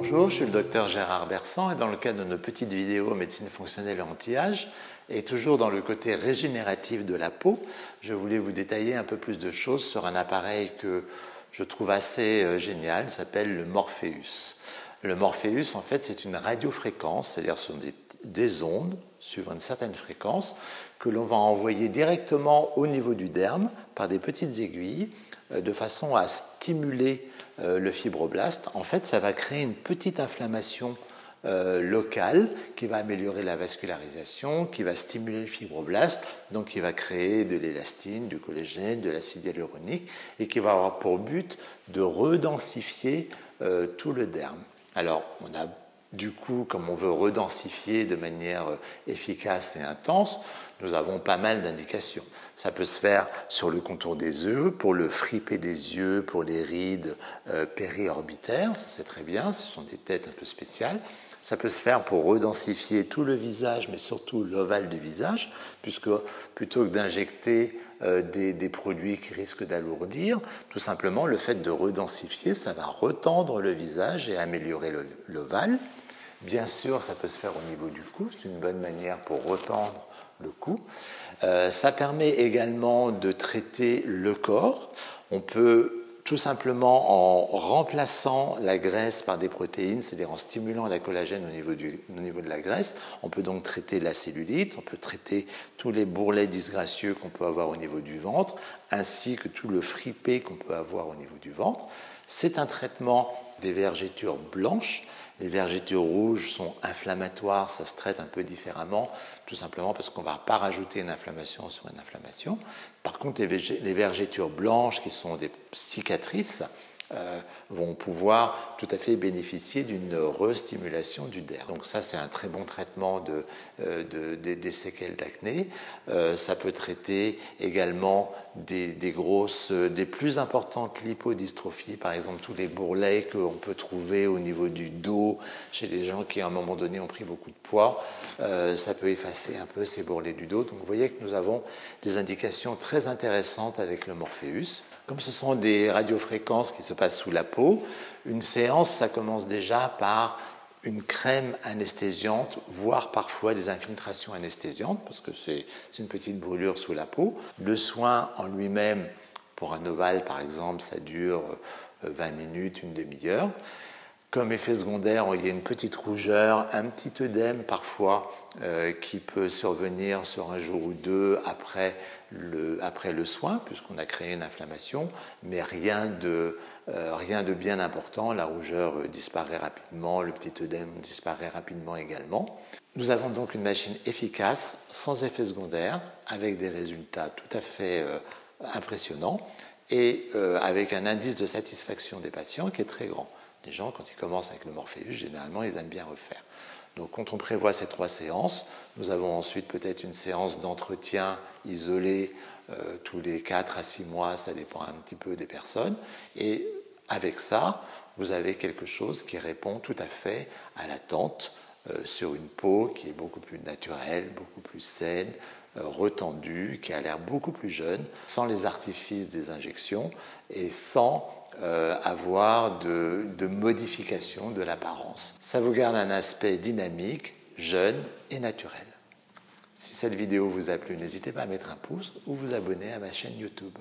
Bonjour, je suis le docteur Gérard Bersan et dans le cadre de nos petites vidéos médecine fonctionnelle et anti-âge et toujours dans le côté régénératif de la peau, je voulais vous détailler un peu plus de choses sur un appareil que je trouve assez génial, il s'appelle le Morpheus. Le Morpheus, en fait, c'est une radiofréquence, c'est-à-dire ce sont des ondes suivant une certaine fréquence que l'on va envoyer directement au niveau du derme par des petites aiguilles de façon à stimuler le fibroblast. En fait, ça va créer une petite inflammation locale qui va améliorer la vascularisation, qui va stimuler le fibroblast, donc qui va créer de l'élastine, du collagène, de l'acide hyaluronique et qui va avoir pour but de redensifier tout le derme. Alors, on a du coup, comme on veut redensifier de manière efficace et intense, nous avons pas mal d'indications. Ça peut se faire sur le contour des yeux, pour le friper des yeux, pour les rides périorbitaires, ça c'est très bien, ce sont des têtes un peu spéciales. Ça peut se faire pour redensifier tout le visage, mais surtout l'ovale du visage, puisque plutôt que d'injecter des produits qui risquent d'alourdir, tout simplement le fait de redensifier, ça va retendre le visage et améliorer l'ovale. Bien sûr, ça peut se faire au niveau du cou, c'est une bonne manière pour retendre le cou. Ça permet également de traiter le corps. On peut tout simplement en remplaçant la graisse par des protéines, c'est-à-dire en stimulant la collagène au niveau de la graisse, on peut donc traiter la cellulite, on peut traiter tous les bourrelets disgracieux qu'on peut avoir au niveau du ventre, ainsi que tout le fripé qu'on peut avoir au niveau du ventre. C'est un traitement des vergetures blanches. Les vergetures rouges sont inflammatoires, ça se traite un peu différemment, tout simplement parce qu'on ne va pas rajouter une inflammation sur une inflammation. Par contre, les vergetures blanches, qui sont des cicatrices, vont pouvoir tout à fait bénéficier d'une restimulation du derme. Donc ça, c'est un très bon traitement des séquelles d'acné. Ça peut traiter également des plus importantes lipodystrophies, par exemple tous les bourrelets qu'on peut trouver au niveau du dos chez les gens qui à un moment donné ont pris beaucoup de poids. Ça peut effacer un peu ces bourrelets du dos. Donc vous voyez que nous avons des indications très intéressantes avec le Morpheus. Comme ce sont des radiofréquences qui se passent sous la peau, une séance, ça commence déjà par une crème anesthésiante, voire parfois des infiltrations anesthésiantes, parce que c'est une petite brûlure sous la peau. Le soin en lui-même, pour un ovale par exemple, ça dure 20 minutes, une demi-heure. Comme effet secondaire, il y a une petite rougeur, un petit œdème parfois qui peut survenir sur un jour ou deux après le soin, puisqu'on a créé une inflammation, mais rien de bien important. La rougeur disparaît rapidement, le petit œdème disparaît rapidement également. Nous avons donc une machine efficace, sans effet secondaire, avec des résultats tout à fait impressionnants et avec un indice de satisfaction des patients qui est très grand. Les gens, quand ils commencent avec le Morpheus, généralement, ils aiment bien refaire. Donc, quand on prévoit ces 3 séances, nous avons ensuite peut-être une séance d'entretien isolée tous les 4 à 6 mois, ça dépend un petit peu des personnes. Et avec ça, vous avez quelque chose qui répond tout à fait à l'attente sur une peau qui est beaucoup plus naturelle, beaucoup plus saine, retendue, qui a l'air beaucoup plus jeune, sans les artifices des injections et sans avoir de modification de l'apparence. Ça vous garde un aspect dynamique, jeune et naturel. Si cette vidéo vous a plu, n'hésitez pas à mettre un pouce ou vous abonner à ma chaîne YouTube.